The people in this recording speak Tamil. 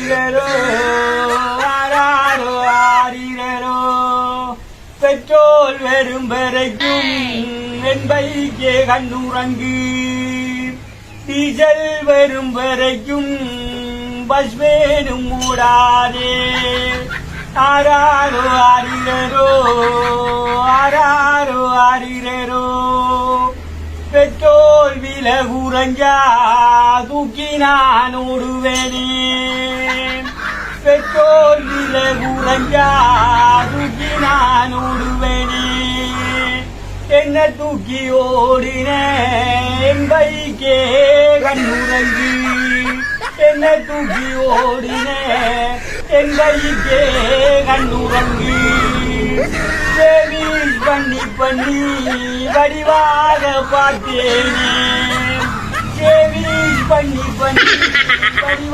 ஆரிரரோ ஆராரோ ஆரிரரோ பெட்ரோல் வரும் வரைக்கும் என் பைக்கே கண்ணுறங்கு டீசல் வரும் வரைக்கும் பஸ் வேணும் மூடாதே ஆராரோ ஆரிரரோ ஆராரோ ஆரிரரோ பெட்ரோல் விலை குறைஞ்சா தூக்கி நான் ஓடுவேனே பெட்ரோல் விலை குறைஞ்சா தூக்கி நான் ஓடுவேனே என்ன தூக்கி ஓடின என் பைக்கே கண்ணுறங்கு என்ன தூக்கி ஓடின என் பைக்கே கண்ணுறங்கு சேவிங் பண்ணி பண்ணி வடிவாக பார்த்தேனே சேவிங் பண்ணி பண்ணி